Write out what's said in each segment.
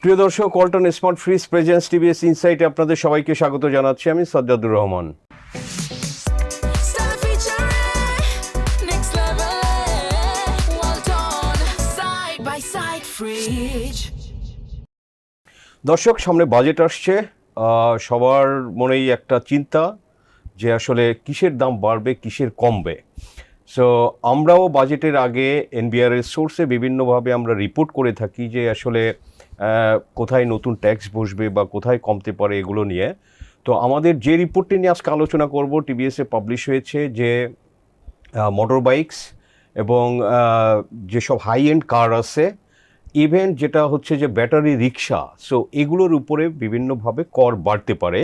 প্রিয় দর্শক, Walton smart fridge presence TVS ইনসাইটে আপনাদের সবাইকে স্বাগত জানাচ্ছি। আমি Sajjadur Rahman. Start featuring next level. Walton side by side fridge. দর্শক, সামনে বাজেট আসছে। সবার মনেই একটা চিন্তা যে আসলে কিসের দাম বাড়বে, কিসের কমবে। সো আমরাও বাজেটের আগে এনবিআরের সোর্সে বিভিন্নভাবে আমরা রিপোর্ট করে থাকি যে আসলে কোথায় নতুন ট্যাক্স বসবে বা কোথায় কমতে পারে এগুলো নিয়ে। তো আমাদের যে রিপোর্টটি নিয়ে আজকে আলোচনা করব, টিবিএসে পাবলিশ হয়েছে যে মোটর বাইকস এবং যেসব হাই এন্ড কার আছে, ইভেন যেটা হচ্ছে যে ব্যাটারি রিক্সা, সো এগুলোর উপরে বিভিন্নভাবে কর বাড়তে পারে,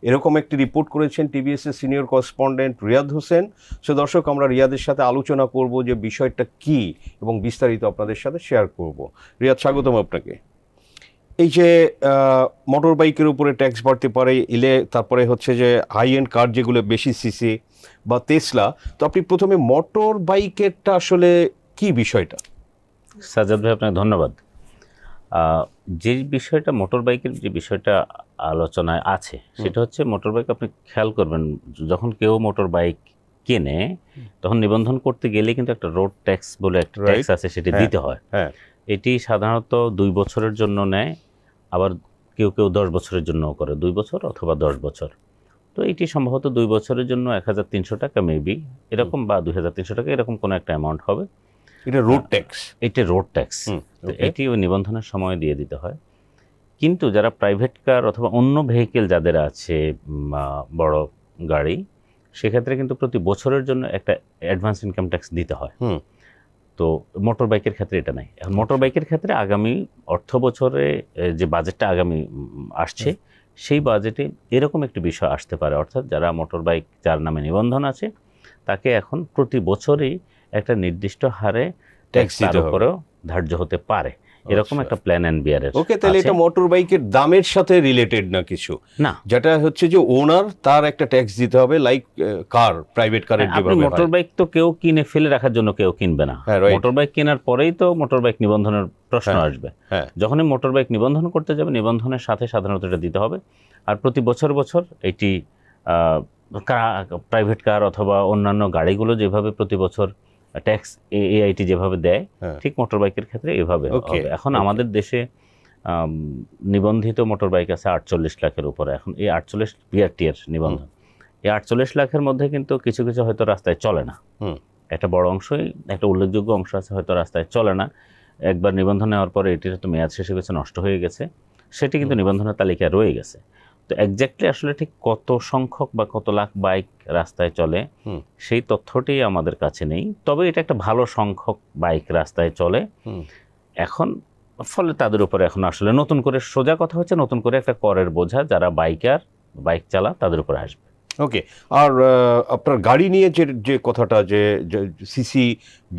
এরকম একটি রিপোর্ট করেছেন টিবিএসের senior correspondent Riyad Hossain. So দর্শক, আমরা রিয়াদের সাথে আলোচনা করব যে বিষয়টা কি এবং বিস্তারিত আপনাদের সাথে শেয়ার করব। রিয়াদ, স্বাগতম আপনাকে। এই যে মোটর বাইকের উপরে ট্যাক্স বাড়তে পারে, তারপরে হচ্ছে যে হাই এন্ড কার যেগুলো বেশি সিসি বা টেসলা, তো আপনি প্রথমে মোটর বাইকেরটা আসলে কি বিষয়টা? সাজ্জাদ ভাই, আপনাকে ধন্যবাদ। যে বিষয়টা মোটর বাইকের যে বিষয়টা আলোচনায় আছে সেটা হচ্ছে মোটর বাইক আপনি খেয়াল করবেন, যখন কেউ মোটর বাইক কেনে তখন নিবন্ধন করতে গেলে কিন্তু একটা রোড ট্যাক্স বলে একটা ট্যাক্স আছে, সেটা দিতে হয়। এটি সাধারণত 2 বছরের জন্য নেয়, আবার কেউ কেউ 10 বছরের জন্য করে, 2 বছর অথবা 10 বছর। তো এটি সম্ভবত 2 বছরের জন্য 1300 টাকা মেবি এরকম, বা 2300 টাকা এরকম কোনো একটা অ্যামাউন্ট হবে। এটা রোড ট্যাক্স। এটা রোড ট্যাক্স। তো এটি ওই নিবন্ধনের সময় দিয়ে দিতে হয়। কিন্তু যারা প্রাইভেট কার অথবা অন্য ভেহিকেল যাদের আছে, বড় গাড়ি, সেক্ষেত্রে কিন্তু প্রতি বছরের জন্য একটা অ্যাডভান্স ইনকাম ট্যাক্স দিতে হয়। তো মোটর বাইকের ক্ষেত্রে এটা নাই। এখন মোটর বাইকের ক্ষেত্রে আগামী অর্থ বছরে যে বাজেটটা আগামী আসছে, সেই বাজেটে এরকম একটি বিষয় আসতে পারে, অর্থাৎ যারা মোটর বাইক যার নামে নিবন্ধন আছে তাকে এখন প্রতি বছরই একটা নির্দিষ্ট হারে ট্যাক্স তার উপরেও ধার্য হতে পারে, এরকম একটা প্ল্যান এনবিআর এর। ওকে, তাহলে এটা মোটর বাইকের দামের সাথে রিলেটেড না কিছু না, যেটা হচ্ছে যে ওনার তার একটা ট্যাক্স দিতে হবে, লাইক কার, প্রাইভেট কারের যেভাবে হয়। মোটর বাইক তো কেউ কিনে ফেলে রাখার জন্য কেউ কিনবে না। মোটর বাইক কেনার পরেই তো মোটর বাইক নিবন্ধনের প্রশ্ন আসবে। যখনই মোটর বাইক নিবন্ধন করতে যাবে, নিবন্ধনের সাথে সাধারণত এটা দিতে হবে। আর প্রতি বছর বছর এটি প্রাইভেট কার অথবা অন্যান্য গাড়িগুলো যেভাবে প্রতি বছর ট্যাক্স এআইটি যেভাবে দেয়, ঠিক মোটর বাইকের ক্ষেত্রে এভাবে হবে। এখন আমাদের দেশে নিবন্ধিত মোটর বাইক আছে 48 লাখের উপরে। এখন এই 48 বিআরটি এর নিবন্ধন, এই 48 লাখের মধ্যে কিন্তু কিছু কিছু হয়তো রাস্তায় চলে না। একটা বড় অংশই, একটা উল্লেখযোগ্য অংশ আছে হয়তো রাস্তায় চলে না। একবার নিবন্ধন নেওয়ার পরে এটির হয়তো মেয়াদ শেষ হয়ে গেছে, নষ্ট হয়ে গেছে, সেটি কিন্তু নিবন্ধনের তালিকায় রয়ে গেছে। তো এক্স্যাক্টলি আসলে ঠিক কত সংখ্যক বা কত লাখ বাইক রাস্তায় চলে সেই তথ্যটি আমাদের কাছে নেই, তবে এটা একটা ভালো সংখ্যক বাইক রাস্তায় চলে এখন। ফলে তাদের উপরে এখন আসলে নতুন করে, সোজা কথা হচ্ছে, নতুন করে একটা করের বোঝা যারা বাইক চালা তাদের উপরে আসবে। ওকে, আর আপনার গাড়ি নিয়ে যে কথাটা, যে সিসি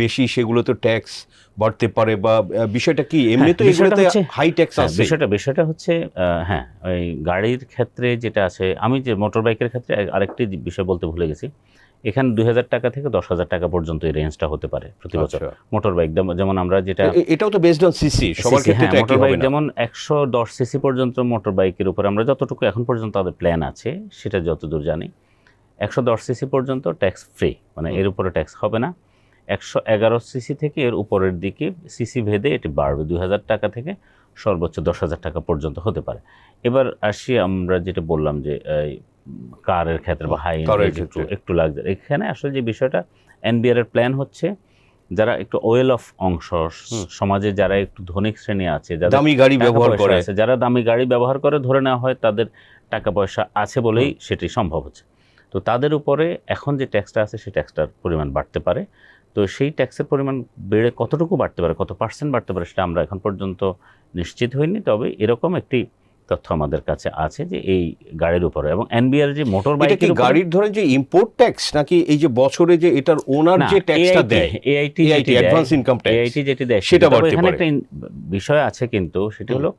বেশি সেগুলো তো ট্যাক্স বাড়তে পারে, বা বিষয়টা কি? এমনি তো এগুলোতে হাই ট্যাক্স আছে। বিষয়টা হচ্ছে, হ্যাঁ, ওই গাড়ির ক্ষেত্রে যেটা আছে, আমি যে মোটর বাইকের ক্ষেত্রে আরেকটি বিষয় বলতে ভুলে গেছি। এখানে 2000 টাকা থেকে 10,000 টাকা পর্যন্ত এই রেঞ্জটা হতে পারে প্রতি বছর। মোটর বাইক যেমন আমরা যেটা, এটাও তো বেসড অন সিসি, সবার ক্ষেত্রে তো একই হবে না। মোটর বাইক যেমন 110 সিসি পর্যন্ত মোটর বাইকের উপর আমরা যতটুকু এখন পর্যন্ত তাদের প্ল্যান আছে, সেটা যতদূর জানি 110 সিসি পর্যন্ত ট্যাক্স ফ্রি, মানে এর উপরে ট্যাক্স হবে না। 111 সিসি থেকে এর উপরের দিকে সিসি ভেদে এটি বাড়বে, 2000 টাকা থেকে সর্বোচ্চ 10,000 টাকা পর্যন্ত হতে পারে। এবার আসি আমরা যেটা বললাম যে কারের ক্ষেত্রে বা হাই একটু লাক্সারি, এখানে আসলে যে বিষয়টা এনবিআর এর প্ল্যান হচ্ছে, যারা একটু ওয়েল অফ অংশ, সমাজে যারা একটু ধনিক শ্রেণী আছে, যারা দামি গাড়ি ব্যবহার করে, যারা দামি গাড়ি ব্যবহার করে, ধরে নেওয়া হয় তাদের টাকা পয়সা আছে বলেই সেটি সম্ভব হচ্ছে। তো তাদের উপরে এখন যে ট্যাক্সটা আছে সেই ট্যাক্সটার পরিমাণ বাড়তে পারে। তো সেই ট্যাক্সের পরিমাণ বেড়ে কতটুকু বাড়তে পারে, কত পার্সেন্ট বাড়তে পারে, সেটা আমরা এখন পর্যন্ত নিশ্চিত হইনি, তবে এরকম একটি তথ্য আমাদের কাছে আছে যে এই গাড়ির উপরে। এবং এনবিআর যে মোটর বাইকের গাড়ির ধরেন যে ইম্পোর্ট ট্যাক্স, নাকি এই যে বছরে যে এটার ওনার যে ট্যাক্সটা দেয়, AIT advance income tax, AIT যেটি দেয়, সেটা বাড়তে এখানে পারে। একটা বিষয় আছে কিন্তু, সেটা হলো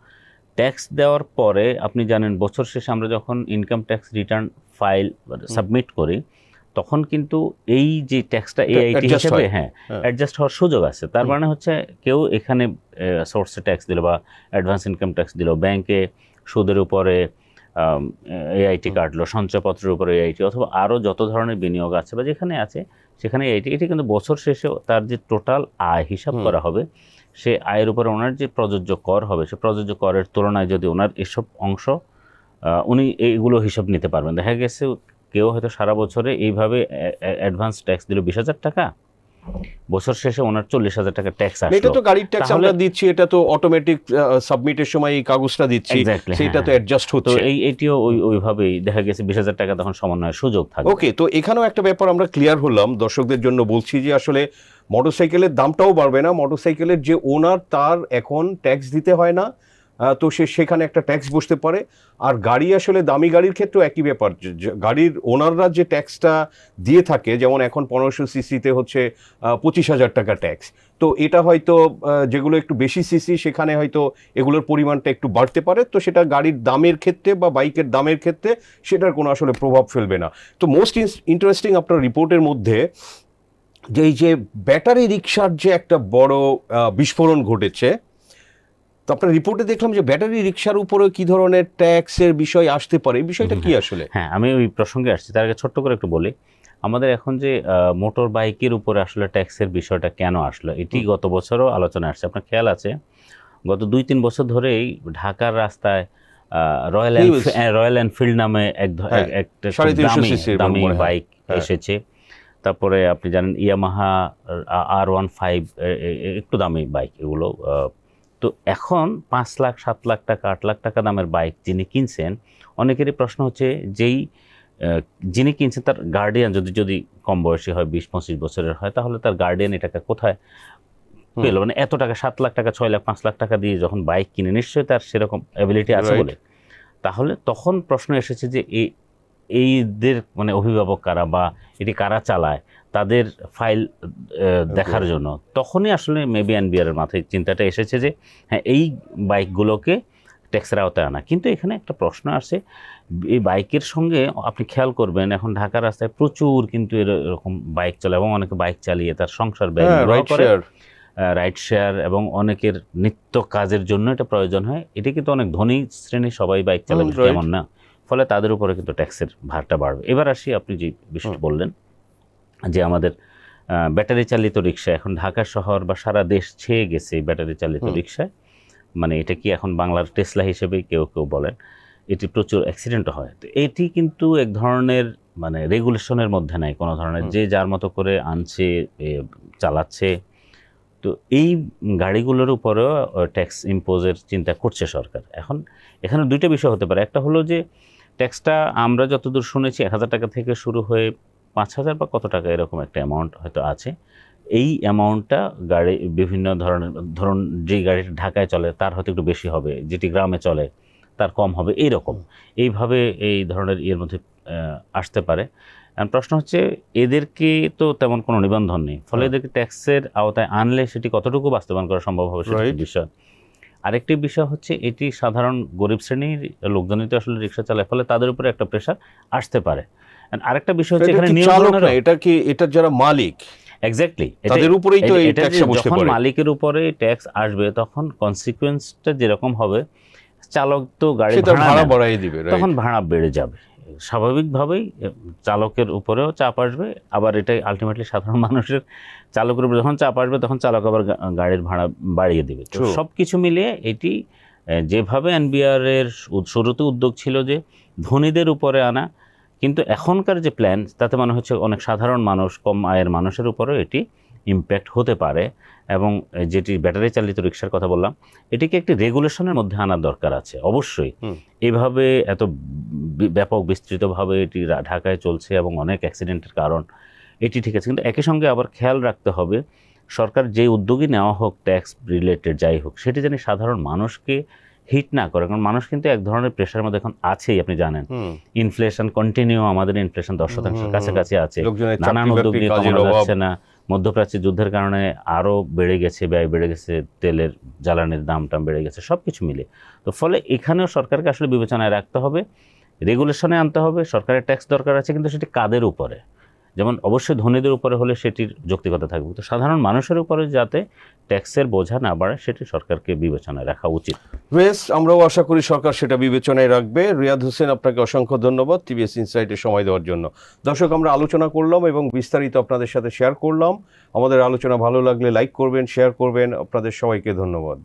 ট্যাক্স দেওয়ার পরে আপনি জানেন বছর শেষে আমরা যখন income tax return file submit করি, তখন কিন্তু এই যে ট্যাক্সটা এআইটি adjust হিসেবে হয়। হ্যাঁ হ্যাঁ। অ্যাডজাস্ট হওয়ার সুযোগ আছে। তার মানে হচ্ছে কেউ এখানে সোর্সে ট্যাক্স দিল বা অ্যাডভান্স ইনকাম ট্যাক্স দিল, ব্যাংকে সুদের উপরে এআইটি কাটলো, সঞ্চয়পত্রের উপরে এআইটি, অথবা আরও যত ধরনের বিনিয়োগ আছে বা যেখানে আছে সেখানে এআইটি। এটি কিন্তু বছর শেষে তার যে টোটাল আয় হিসাব করা হবে, সে আয়ের উপরে ওনার যে প্রযোজ্য কর হবে, সে প্রযোজ্য করের তুলনায় যদি ওনার এসব অংশ উনি এইগুলো হিসাব নিতে পারবেন। দেখা গেছে কেউ হয়তো সারা বছরে এইভাবে অ্যাডভান্স ট্যাক্স দিল 20,000 টাকা, বছর শেষে ওনার 40,000 টাকা ট্যাক্স এটা আসলো। তো গাড়ির ট্যাক্স তাহলে- আমরা দিচ্ছি, এটা তো অটোমেটিক সাবমিটের সময় এই কাগজটা দিচ্ছি, Exactly, সেটা তো হ্যাঁ। অ্যাডজাস্ট তো হচ্ছে। এইটিও ওইভাবেই দেখা গেছে 20,000 টাকা তখন সমন্বয়ের সুযোগ থাকবে। ওকে, তো এখানেও একটা ব্যাপার আমরা ক্লিয়ার হলাম, দর্শকদের জন্য বলছি যে আসলে মোটরসাইকেলের দামটাও বাড়বে না, মোটরসাইকেলের যে ওনার তার এখন ট্যাক্স দিতে হয় না, তো সেখানে একটা ট্যাক্স বসতে পারে। আর গাড়ি আসলে দামি গাড়ির ক্ষেত্রেও একই ব্যাপার, গাড়ির ওনাররা যে ট্যাক্সটা দিয়ে থাকে, যেমন এখন 1500 সিসিতে হচ্ছে 25,000 টাকা ট্যাক্স, তো এটা হয়তো যেগুলো একটু বেশি সিসি সেখানে হয়তো এগুলোর পরিমাণটা একটু বাড়তে পারে, তো সেটা গাড়ির দামের ক্ষেত্রে বা বাইকের দামের ক্ষেত্রে সেটার কোনো আসলে প্রভাব ফেলবে না। তো মোস্ট ইন্টারেস্টিং আপনার রিপোর্টের মধ্যে যে এই যে ব্যাটারি রিক্সার যে একটা বড় বিস্ফোরণ ঘটেছে, তো আপনার রিপোর্টে দেখলাম যে ব্যাটারি রিক্সার উপরে কি ধরনের ট্যাক্সের বিষয় আসতে পারে, এই বিষয়টা কি আসলে? হ্যাঁ, আমি ওই প্রসঙ্গে আসছি, তার আগে ছোট্ট করে একটু বলি। আমাদের এখন যে মোটর বাইকের উপরে আসলে ট্যাক্সের বিষয়টা কেন আসলো, এটি গত বছরও আলোচনা আসছে। আপনার খেয়াল আছে গত 2-3 বছর ধরেই ঢাকার রাস্তায় রয়্যাল এনফিল্ড নামে হ্যাঁ, একটা খুব 350 সিসির দামি মনে হয়। বাইক হ্যাঁ। এসেছে। তারপরে আপনি জানেন ইয়ামাহা R15 একটু দামি বাইক এগুলো। তো এখন 5 লাখ 7 লাখ টাকা 8 লাখ টাকা দামের বাইক যিনি কিনছেন, অনেকেরই প্রশ্ন হচ্ছে যিনি কিনছেন তার গার্ডিয়ান যদি কম বয়সী হয়, 20-25 বছরের হয়, তাহলে তার গার্ডিয়ান এটাকে কোথায় পেল? মানে এত টাকা, 7 লাখ টাকা 6 লাখ 5 লাখ টাকা দিয়ে যখন বাইক কিনে, নিশ্চয়ই তার সেরকম অ্যাবিলিটি আছে Right. বলে। তাহলে তখন প্রশ্ন এসেছে যে এইদের মানে অভিভাবক কারা বা এটি কারা চালায়, তাদের ফাইল দেখার জন্য। তখনই আসলে মেবি এনবিআর এর মাথায় চিন্তাটা এসেছে যে হ্যাঁ, এই বাইকগুলোকে ট্যাক্সের আওতায় আনা। কিন্তু এখানে একটা প্রশ্ন আসে, এই বাইকের সঙ্গে আপনি খেয়াল করবেন এখন ঢাকার রাস্তায় প্রচুর কিন্তু এরকম বাইক চলে, এবং অনেকে বাইক চালিয়ে তার সংসার ব্যয় নির্বাহ করে, রাইড শেয়ার, এবং অনেকের নিত্য কাজের জন্য এটা প্রয়োজন হয়। এটি কিন্তু অনেক ধনী শ্রেণী সবাই বাইক চালাবে right. তেমন না, ফলে তাদের উপরে কিন্তু ট্যাক্সের ভারটা বাড়বে। এবার আসি আপনি যে বিষয়টি বললেন যে আমাদের ব্যাটারি চালিত রিক্সা এখন ঢাকা শহর বা সারা দেশ ছেয়ে গেছে ব্যাটারি চালিত রিক্সায়। মানে এটা কি এখন বাংলার টেসলা হিসেবে কেউ বলেন। এটি প্রচুর অ্যাক্সিডেন্ট হয়। তো এটি কিন্তু এক ধরনের মানে রেগুলেশনের মধ্যে নাই কোনো ধরনের, যে যার মতো করে আনছে চালাচ্ছে। তো এই গাড়িগুলোর উপরেও ট্যাক্স ইম্পোজের চিন্তা করছে সরকার। এখন এখানে দুইটা বিষয় হতে পারে। একটা হলো যে ট্যাক্সটা আমরা যতদূর শুনেছি 1,000 টাকা থেকে শুরু হয়ে 5,000 বা কত টাকা এরকম একটা অ্যামাউন্ট হয়তো আছে। এই অ্যামাউন্টটা গাড়ি বিভিন্ন ধরুন যে গাড়িটা ঢাকায় চলে তার হয়তো একটু বেশি হবে, যেটি গ্রামে চলে তার কম হবে, এইরকম এইভাবে এই ধরনের ইয়ের মধ্যে আসতে পারে। প্রশ্ন হচ্ছে এদেরকে তো তেমন কোনো নিবন্ধন নেই, ফলে এদেরকে ট্যাক্সের আওতায় আনলে সেটি কতটুকু বাস্তবায়ন করা সম্ভব হবে সেটা একটা বিষয়। আরেকটি বিষয় হচ্ছে এটি সাধারণ গরিব শ্রেণীর লোকজনই তো আসলে রিক্সা চালায়, ফলে তাদের উপরে একটা প্রেশার আসতে পারে। আরেকটা বিষয় হচ্ছে এখানে নিয়ন্ত্রণের, এটা যারা মালিক এক্স্যাক্টলি তাদের উপরেই তো এই ট্যাক্সটা বসতে যখন পারে। মালিকের উপরে ট্যাক্স আসবে তখন কনসিকুয়েন্সটা যেরকম হবে, চালক তো গাড়ি ভাড়া বাড়াই দিবে, তখন ভাড়া বেড়ে যাবে। স্বাভাবিকভাবেই চালকের উপরেও চাপ আসবে, আবার এটাই আলটিমেটলি সাধারণ মানুষের চালকের উপরে যখন চাপ আসবে তখন চালক আবার গাড়ির ভাড়া বাড়িয়ে দেবে। তো সব কিছু মিলিয়ে এটি যেভাবে এনবিআর এর শুরুতে উদ্যোগ ছিল যে ধনীদের উপরে আনা, কিন্তু এখনকার যে প্ল্যান তাতে মনে হচ্ছে অনেক সাধারণ মানুষ, কম আয়ের মানুষের উপরেও এটি ইম্প্যাক্ট হতে পারে। এবং যেটি ব্যাটারি চালিত রিক্সার কথা বললাম, এটিকে একটি রেগুলেশনের মধ্যে আনার দরকার আছে অবশ্যই। এভাবে এত ব্যাপক বিস্তৃতভাবে এটি ঢাকায় চলছে এবং অনেক অ্যাক্সিডেন্টের কারণ, এটি ঠিক আছে, কিন্তু একই সঙ্গে আবার খেয়াল রাখতে হবে সরকার যে উদ্যোগই নেওয়া হোক ট্যাক্স রিলেটেড যাই হোক, সেটি যেন সাধারণ মানুষকে হিট না করে। কারণ মানুষ কিন্তু এক ধরনের প্রেশার মধ্যে এখন আছেই, আপনি জানেন ইনফ্লেশন কন্টিনিউ, আমাদের ইনফ্লেশন 10% কাছাকাছি আছে, নানান উদ্যোগ নিয়ে কমানো যাচ্ছে না। মধ্যপ্রাচ্যে যুদ্ধের কারণে আরও বেড়ে গেছে, ব্যয় বেড়ে গেছে, তেলের জ্বালানির দামটা বেড়ে গেছে, সব কিছু মিলে। তো ফলে এখানেও সরকারকে আসলে বিবেচনায় রাখতে হবে, রেগুলেশনে আনতে হবে। সরকারের ট্যাক্স দরকার আছে, কিন্তু সেটি কাদের উপরে? যেমন অবশ্যই ধনীদের উপরে হলে সেটির যৌক্তিকতা থাকবে, তো সাধারণ মানুষের উপরে যাতে ট্যাক্সের বোঝা না বাড়ে সেটি সরকারকে বিবেচনায় রাখা উচিত। বেশ, আমরাও আশা করি সরকার সেটা বিবেচনায় রাখবে। রিয়াদ হোসেন, আপনাকে অসংখ্য ধন্যবাদ টিভিএস ইনসাইটে সময় দেওয়ার জন্য। দর্শক, আমরা আলোচনা করলাম এবং বিস্তারিত আপনাদের সাথে শেয়ার করলাম। আমাদের আলোচনা ভালো লাগলে লাইক করবেন, শেয়ার করবেন। আপনাদের সবাইকে ধন্যবাদ।